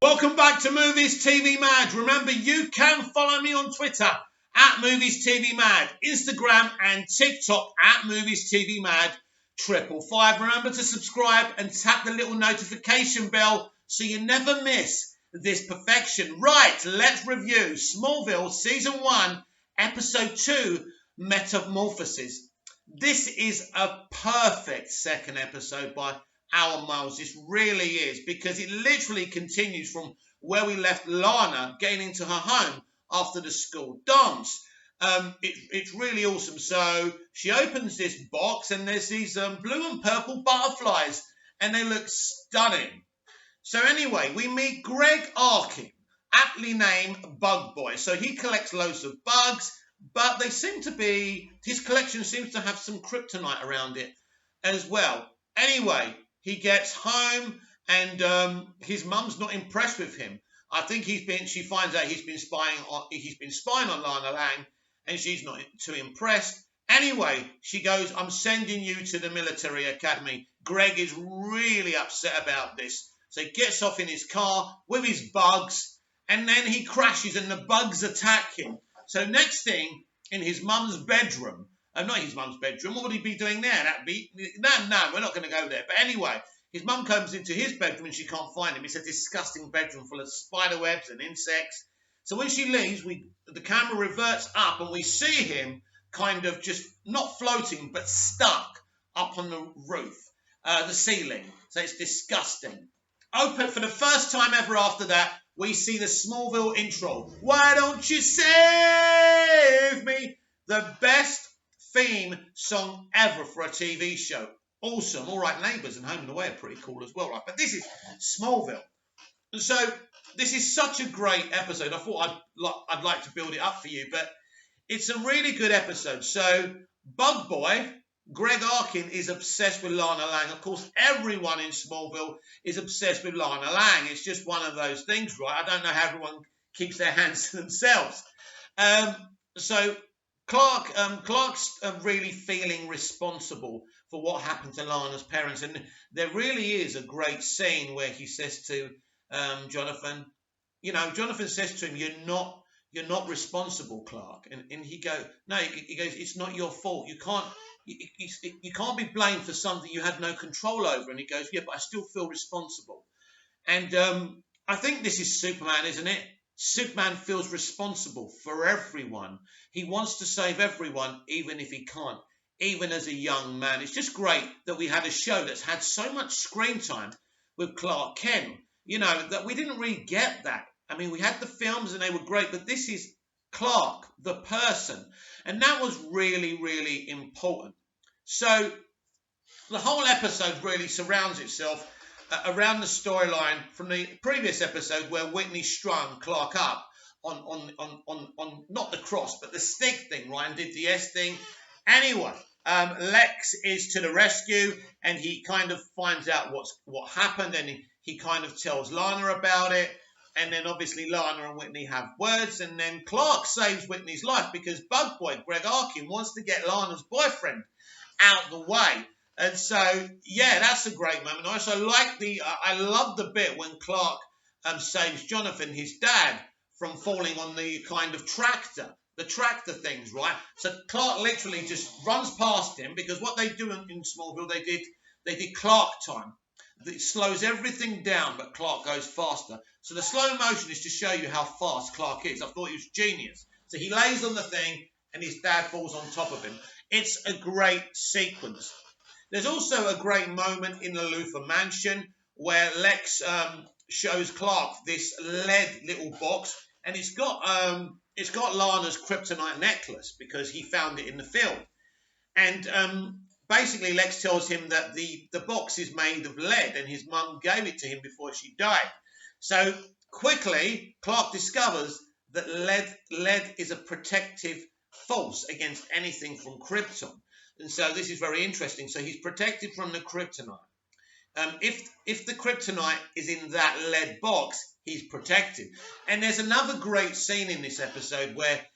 Welcome back to Movies TV Mad. Remember, you can follow me on Twitter at Movies TV Mad, Instagram and TikTok at Movies TV Mad 555. Remember to subscribe and tap the little notification bell so you never miss this perfection. Right, let's review Smallville Season 1, Episode 2, Metamorphosis. This is a perfect second episode by our Miles. This really is, because it literally continues from where we left Lana getting into her home after the school dance. It's really awesome. So she opens this box and there's these blue and purple butterflies and they look stunning. So anyway, we meet Greg Arkin, aptly named Bug Boy. So he collects loads of bugs, but his collection seems to have some kryptonite around it as well. Anyway, he gets home and his mum's not impressed with him. I think she finds out he's been spying on Lana Lang, and she's not too impressed. Anyway, she goes, "I'm sending you to the military academy." Greg is really upset about this. So he gets off in his car with his bugs, and then he crashes and the bugs attack him. So next thing, in his mum's bedroom, not his mum's bedroom. What would he be doing there? No, we're not going to go there. But anyway, his mum comes into his bedroom and she can't find him. It's a disgusting bedroom full of spider webs and insects. So when she leaves, the camera reverts up and we see him kind of just not floating, but stuck up on the roof, the ceiling. So it's disgusting. Open for the first time ever after that, we see the Smallville intro. Why don't you save me? The best theme song ever for a TV show. Awesome. All right, Neighbours and Home and Away are pretty cool as well, right? But this is Smallville. And so this is such a great episode. I thought I'd like to build it up for you, but it's a really good episode. So Bug Boy, Greg Arkin, is obsessed with Lana Lang. Of course, everyone in Smallville is obsessed with Lana Lang. It's just one of those things, right? I don't know how everyone keeps their hands to themselves. So Clark's really feeling responsible for what happened to Lana's parents, and there really is a great scene where he says to Jonathan, Jonathan says to him, "You're not responsible, Clark," and he goes, "It's not your fault. You can't be blamed for something you had no control over." And he goes, "Yeah, but I still feel responsible." And I think this is Superman, isn't it? Superman feels responsible for everyone. He wants to save everyone, even if he can't, even as a young man. It's just great that we had a show that's had so much screen time with Clark Kent, that we didn't really get that. I mean, we had the films and they were great, but this is Clark, the person. And that was really, really important. So the whole episode really surrounds itself around the storyline from the previous episode where Whitney strung Clark up on not the cross, but the stick thing, right, and did the S thing. Anyway, Lex is to the rescue and he kind of finds out what happened, and he kind of tells Lana about it. And then obviously Lana and Whitney have words, and then Clark saves Whitney's life because Bug Boy, Greg Arkin, wants to get Lana's boyfriend out the way. And so, yeah, that's a great moment. I also like I love the bit when Clark saves Jonathan, his dad, from falling on the kind of the tractor things, right? So Clark literally just runs past him, because what they do in Smallville, they did Clark time. It slows everything down, but Clark goes faster. So the slow motion is to show you how fast Clark is. I thought he was genius. So he lays on the thing and his dad falls on top of him. It's a great sequence. There's also a great moment in the Luthor mansion where Lex shows Clark this lead little box, and it's got Lana's kryptonite necklace because he found it in the field. And basically Lex tells him that the box is made of lead and his mum gave it to him before she died. So quickly Clark discovers that lead is a protective force against anything from Krypton. And so this is very interesting. So he's protected from the kryptonite. If the kryptonite is in that lead box, he's protected. And there's another great scene in this episode where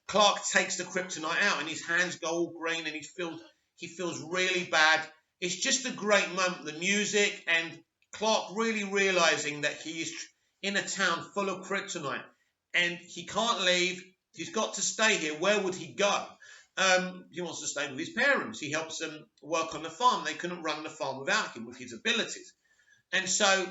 Clark takes the kryptonite out and his hands go all green and he feels really bad. It's just a great moment. The music, and Clark really realizing that he's in a town full of kryptonite and he can't leave. He's got to stay here. Where would he go? He wants to stay with his parents. He helps them work on the farm. They couldn't run the farm without him with his abilities. And so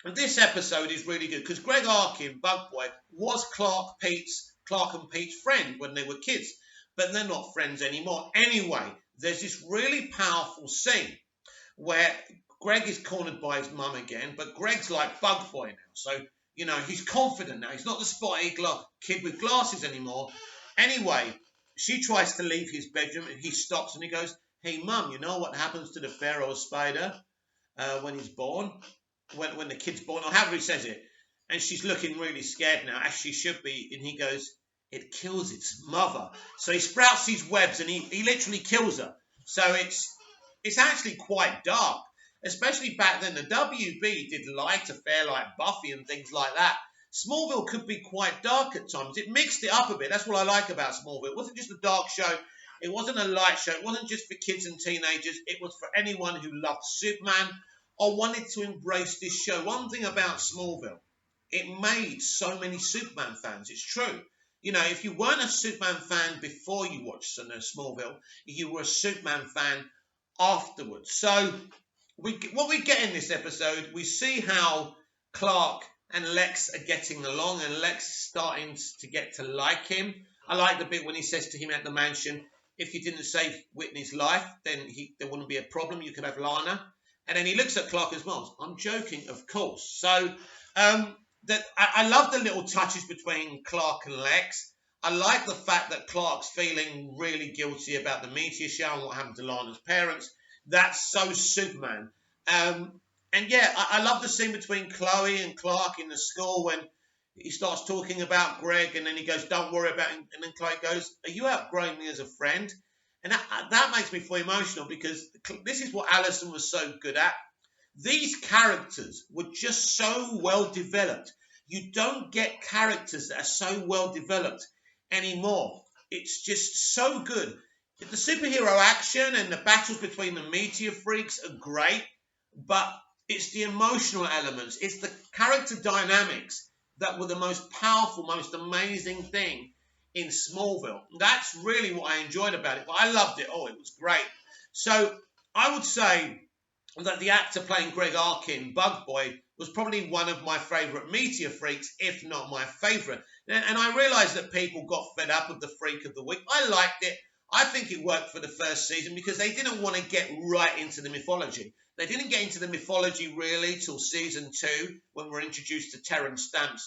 this episode is really good because Greg Arkin, Bug Boy, was Clark and Pete's friend when they were kids, but they're not friends anymore. Anyway, there's this really powerful scene where Greg is cornered by his mum again, but Greg's like Bug Boy now. So, you know, he's confident now. He's not the spotty kid with glasses anymore. Anyway, she tries to leave his bedroom and he stops and he goes, "Hey, Mum, you know what happens to the Pharaoh spider when he's born? When the kid's born," or however he says it. And she's looking really scared now, as she should be. And he goes, "It kills its mother." So he sprouts these webs and he literally kills her. So it's actually quite dark. Especially back then, the WB did light affair like Buffy and things like that. Smallville could be quite dark at times. It mixed it up a bit. That's what I like about Smallville. It wasn't just a dark show. It wasn't a light show. It wasn't just for kids and teenagers. It was for anyone who loved Superman or wanted to embrace this show. One thing about Smallville, it made so many Superman fans. It's true. You know, if you weren't a Superman fan before you watched Smallville, you were a Superman fan afterwards. So what we get in this episode, we see how Clark and Lex are getting along, and Lex is starting to get to like him. I like the bit when he says to him at the mansion, "If you didn't save Whitney's life, then there wouldn't be a problem. You could have Lana." And then he looks at Clark as well. "I'm joking, of course." So I love the little touches between Clark and Lex. I like the fact that Clark's feeling really guilty about the meteor shower and what happened to Lana's parents. That's so Superman. And yeah, I love the scene between Chloe and Clark in the school when he starts talking about Greg and then he goes, "Don't worry about him." And then Chloe goes, "Are you outgrowing me as a friend?" And that makes me feel emotional because this is what Allison was so good at. These characters were just so well developed. You don't get characters that are so well developed anymore. It's just so good. The superhero action and the battles between the meteor freaks are great, but it's the emotional elements, it's the character dynamics that were the most powerful, most amazing thing in Smallville. That's really what I enjoyed about it. But I loved it. Oh, it was great. So I would say that the actor playing Greg Arkin, Bug Boy, was probably one of my favourite meteor freaks, if not my favourite. And I realised that people got fed up with the Freak of the Week. I liked it. I think it worked for the first season because they didn't want to get right into the mythology. They didn't get into the mythology really till season 2 when we're introduced to Terrence Stamp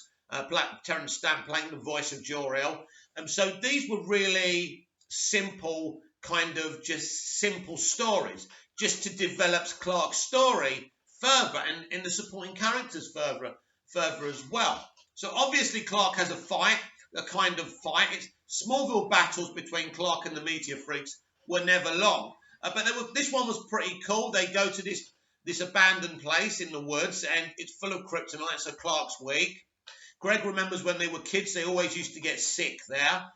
playing the voice of Jor-El. So these were really simple, kind of just simple stories, just to develop Clark's story further and the supporting characters further as well. So obviously Clark has a kind of fight. Smallville battles between Clark and the Meteor Freaks were never long. But this one was pretty cool. They go to this abandoned place in the woods, and it's full of kryptonite, so Clark's weak. Greg remembers when they were kids, they always used to get sick there.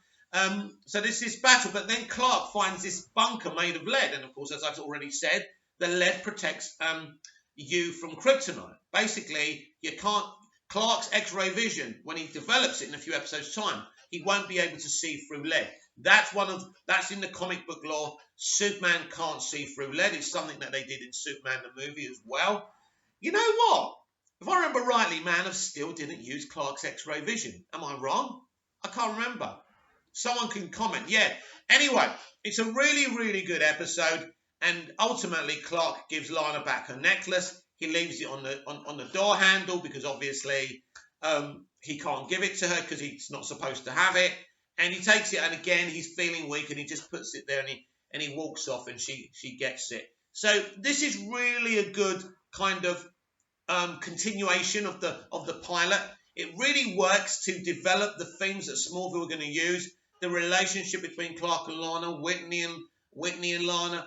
So there's this battle, but then Clark finds this bunker made of lead. And, of course, as I've already said, the lead protects you from kryptonite. Basically, you can't... Clark's X-ray vision, when he develops it in a few episodes' time, he won't be able to see through lead. That's in the comic book lore. Superman can't see through lead. It's something that they did in Superman the movie as well. You know what? If I remember rightly, Man of Steel didn't use Clark's X-ray vision. Am I wrong? I can't remember. Someone can comment. Yeah. Anyway, it's a really, really good episode. And ultimately, Clark gives Lana back her necklace. He leaves it on the door handle because obviously he can't give it to her because he's not supposed to have it. And he takes it, and again, he's feeling weak, and he just puts it there, and he walks off, and she gets it. So this is really a good kind of continuation of the pilot. It really works to develop the themes that Smallville are going to use. The relationship between Clark and Lana, Whitney and Lana,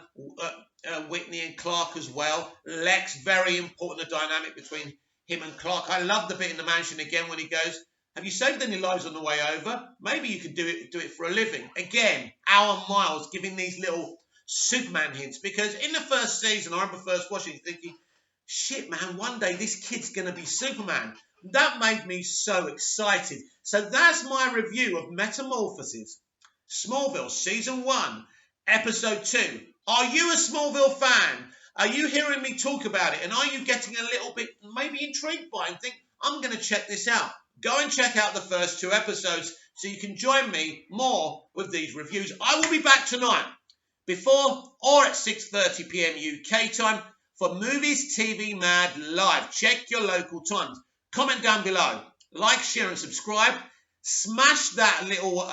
Whitney and Clark as well. Lex, very important, the dynamic between him and Clark. I love the bit in the mansion again when he goes, "Have you saved any lives on the way over? Maybe you could do it for a living." Again, Alan Miles giving these little Superman hints, because in the first season, I remember first watching thinking, shit, man, one day this kid's going to be Superman. That made me so excited. So that's my review of Metamorphosis, Smallville Season 1, Episode 2. Are you a Smallville fan? Are you hearing me talk about it? And are you getting a little bit maybe intrigued by it and think, I'm going to check this out? Go and check out the first 2 episodes so you can join me more with these reviews. I will be back tonight before or at 6:30 p.m. UK time for Movies TV Mad Live. Check your local times. Comment down below. Like, share and subscribe. Smash that little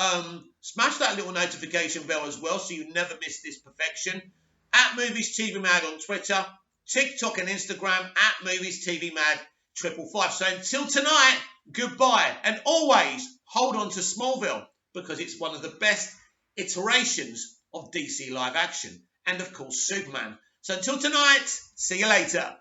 notification bell as well so you never miss this perfection. At Movies TV Mad on Twitter, TikTok and Instagram at Movies TV Mad 555. So until tonight, goodbye. And always hold on to Smallville because it's one of the best iterations of DC live action. And of course, Superman. So until tonight, see you later.